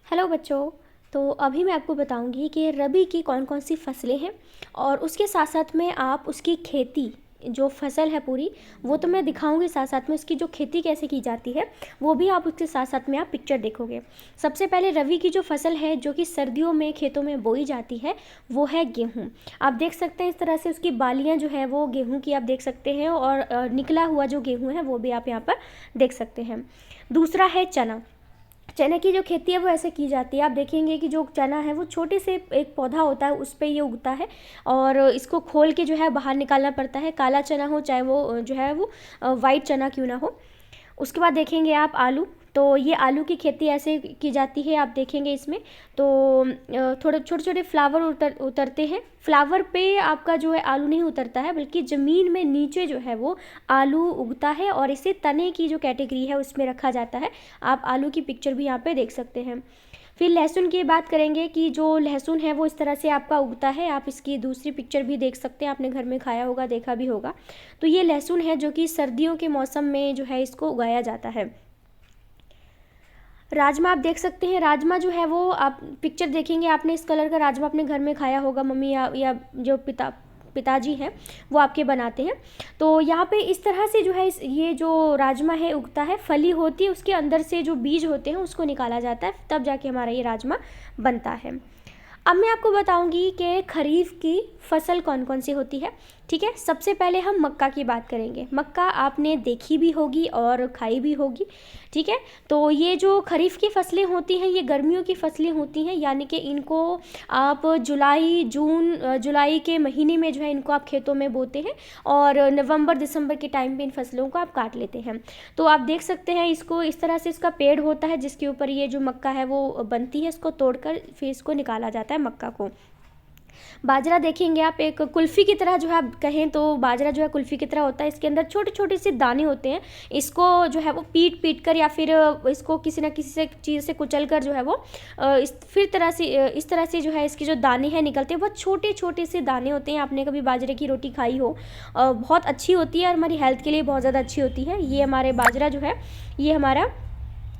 Hello बच्चों। तो अभी मैं आपको बताऊंगी कि रबी की कौन कौन सी फसलें हैं और उसके साथ साथ में आप उसकी खेती जो फसल है पूरी वो तो मैं दिखाऊंगी, साथ साथ में उसकी जो खेती कैसे की जाती है वो भी आप उसके साथ साथ में आप पिक्चर देखोगे। सबसे पहले रबी की जो फसल है जो कि सर्दियों में खेतों में बोई जाती है वो है गेहूँ। आप देख सकते हैं इस तरह से उसकी बालियाँ जो है वो गेहूँ की आप देख सकते हैं और निकला हुआ जो गेहूँ है वो भी आप यहाँ पर देख सकते हैं। दूसरा है चना। चने की जो खेती है वो ऐसे की जाती है, आप देखेंगे कि जो चना है वो छोटे से एक पौधा होता है उस पे ये उगता है और इसको खोल के जो है बाहर निकालना पड़ता है, काला चना हो चाहे वो जो है वो वाइट चना क्यों ना हो। उसके बाद देखेंगे आप आलू। तो ये आलू की खेती ऐसे की जाती है, आप देखेंगे इसमें तो थोड़े छोटे छोटे फ्लावर उतरते हैं। फ्लावर पे आपका जो है आलू नहीं उतरता है बल्कि ज़मीन में नीचे जो है वो आलू उगता है और इसे तने की जो कैटेगरी है उसमें रखा जाता है। आप आलू की पिक्चर भी यहाँ पे देख सकते हैं। फिर लहसुन की बात करेंगे कि जो लहसुन है वो इस तरह से आपका उगता है, आप इसकी दूसरी पिक्चर भी देख सकते हैं, आपने घर में खाया होगा, देखा भी होगा। तो ये लहसुन है जो कि सर्दियों के मौसम में जो है इसको उगाया जाता है। राजमा आप देख सकते हैं, राजमा जो है वो आप पिक्चर देखेंगे, आपने इस कलर का राजमा अपने घर में खाया होगा, मम्मी या जो पिताजी हैं वो आपके बनाते हैं। तो यहाँ पे इस तरह से जो है ये जो राजमा है उगता है, फली होती है, उसके अंदर से जो बीज होते हैं उसको निकाला जाता है, तब जाके हमारा ये राजमा बनता है। अब मैं आपको बताऊंगी कि खरीफ की फसल कौन कौन सी होती है। ठीक है, सबसे पहले हम मक्का की बात करेंगे। मक्का आपने देखी भी होगी और खाई भी होगी। ठीक है, तो ये जो खरीफ की फसलें होती हैं ये गर्मियों की फसलें होती हैं, यानी कि इनको आप जुलाई के महीने में जो है इनको आप खेतों में बोते हैं और नवंबर दिसंबर के टाइम पे इन फसलों को आप काट लेते हैं। तो आप देख सकते हैं इसको इस तरह से इसका पेड़ होता है जिसके ऊपर ये जो मक्का है वो बनती है, इसको तोड़कर फिर इसको निकाला जाता है मक्का को। बाजरा देखेंगे आप, एक कुल्फ़ी की तरह जो है आप कहें तो बाजरा जो है कुल्फ़ी की तरह होता है, इसके अंदर छोटे छोटे से दाने होते हैं। इसको जो है वो पीट पीट कर या फिर इसको किसी न किसी से चीज़ से कुचल कर जो है वो इस तरह से जो है इसके जो दाने हैं निकलते हैं, बहुत छोटे छोटे से दाने होते हैं। आपने कभी बाजरे की रोटी खाई हो, बहुत अच्छी होती है और हमारी हेल्थ के लिए बहुत ज़्यादा अच्छी होती है। ये हमारे बाजरा जो है ये हमारा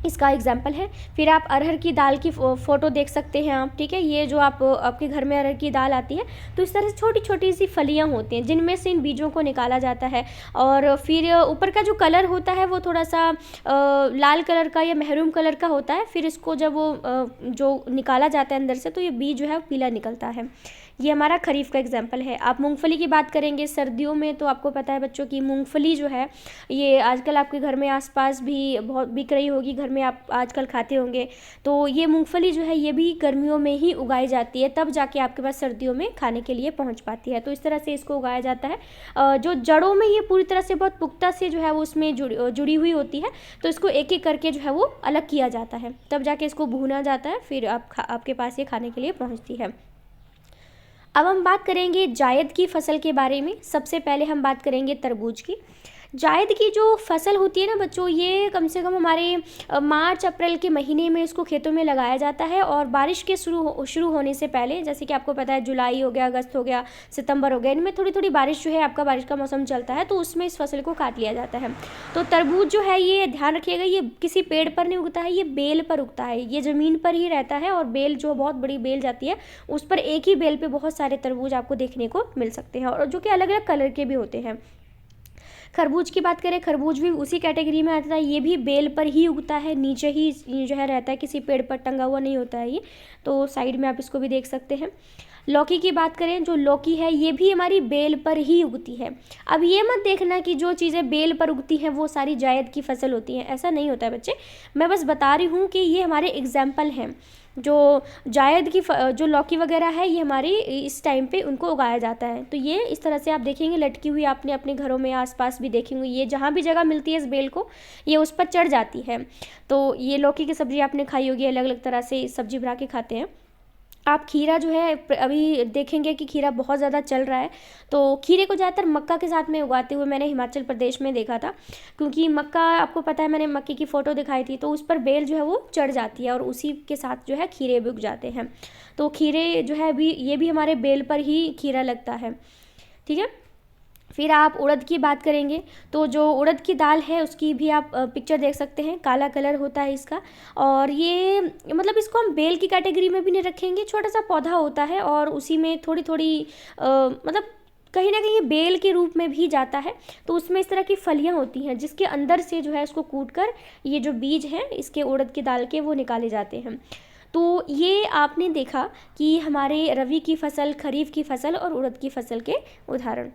इसका एग्जाम्पल है। फिर आप अरहर की दाल की फ़ोटो देख सकते हैं आप। ठीक है, ये जो आपके घर में अरहर की दाल आती है तो इस तरह से छोटी छोटी सी फलियाँ होती हैं जिनमें से इन बीजों को निकाला जाता है और फिर ऊपर का जो कलर होता है वो थोड़ा सा लाल कलर का या महरून कलर का होता है। फिर इसको जब वो जो निकाला जाता है अंदर से तो ये बीज जो है पीला निकलता है। ये हमारा खरीफ का एग्जाम्पल है। आप मूंगफली की बात करेंगे सर्दियों में, तो आपको पता है बच्चों की मूंगफली जो है ये आजकल आपके घर में आसपास भी बहुत बिक रही होगी, घर में आप आजकल खाते होंगे। तो ये मूंगफली जो है ये भी गर्मियों में ही उगाई जाती है, तब जाके आपके पास सर्दियों में खाने के लिए पहुंच पाती है। तो इस तरह से इसको उगाया जाता है। जो जड़ों में ये पूरी तरह से बहुत पुख्ता से जो है वो उसमें जुड़ी हुई होती है, तो इसको एक एक करके जो है वो अलग किया जाता है, तब जाके इसको भूना जाता है, फिर आपके पास ये खाने के लिए पहुँचती है। अब हम बात करेंगे जायद की फसल के बारे में। सबसे पहले हम बात करेंगे तरबूज की। जायद की जो फसल होती है ना बच्चों, ये कम से कम हमारे मार्च अप्रैल के महीने में इसको खेतों में लगाया जाता है और बारिश के शुरू होने से पहले, जैसे कि आपको पता है जुलाई हो गया, अगस्त हो गया, सितंबर हो गया, इनमें थोड़ी थोड़ी बारिश जो है आपका बारिश का मौसम चलता है तो उसमें इस फसल को काट लिया जाता है। तो तरबूज जो है ये ध्यान रखिएगा, ये किसी पेड़ पर नहीं उगता है, ये बेल पर उगता है, ये ज़मीन पर ही रहता है और बेल जो बहुत बड़ी बेल जाती है उस पर एक ही बेल पे बहुत सारे तरबूज आपको देखने को मिल सकते हैं और जो कि अलग अलग कलर के भी होते हैं। खरबूज की बात करें, खरबूज भी उसी कैटेगरी में आता है, ये भी बेल पर ही उगता है, नीचे ही जो है रहता है, किसी पेड़ पर टंगा हुआ नहीं होता है ये। तो साइड में आप इसको भी देख सकते हैं। लौकी की बात करें, जो लौकी है ये भी हमारी बेल पर ही उगती है। अब ये मत देखना कि जो चीज़ें बेल पर उगती हैं वो सारी जायद की फसल होती हैं, ऐसा नहीं होता है बच्चे। मैं बस बता रही हूँ कि ये हमारे एग्जाम्पल हैं। जो जायद की जो लौकी वगैरह है ये हमारी इस टाइम पे उनको उगाया जाता है। तो ये इस तरह से आप देखेंगे लटकी हुई, आपने अपने घरों में आसपास भी देखेंगे, ये जहाँ भी जगह मिलती है इस बेल को ये उस पर चढ़ जाती है। तो ये लौकी की सब्ज़ी आपने खाई होगी, अलग अलग तरह से सब्जी बना के खाते हैं। आप खीरा जो है अभी देखेंगे कि खीरा बहुत ज़्यादा चल रहा है, तो खीरे को ज़्यादातर मक्का के साथ में उगाते हुए मैंने हिमाचल प्रदेश में देखा था, क्योंकि मक्का आपको पता है, मैंने मक्के की फ़ोटो दिखाई थी, तो उस पर बेल जो है वो चढ़ जाती है और उसी के साथ जो है खीरे भी उग जाते हैं। तो खीरे जो है भी ये भी हमारे बेल पर ही खीरा लगता है। ठीक है, फिर आप उड़द की बात करेंगे तो जो उड़द की दाल है उसकी भी आप पिक्चर देख सकते हैं, काला कलर होता है इसका। और ये मतलब इसको हम बेल की कैटेगरी में भी नहीं रखेंगे, छोटा सा पौधा होता है और उसी में थोड़ी थोड़ी मतलब कहीं ना कहीं ये बेल के रूप में भी जाता है। तो उसमें इस तरह की फलियां होती हैं जिसके अंदर से जो है उसको कूट कर ये जो बीज हैं इसके उड़द की दाल के वो निकाले जाते हैं। तो ये आपने देखा कि हमारे रबी की फसल, खरीफ की फसल और उड़द की फसल के उदाहरण।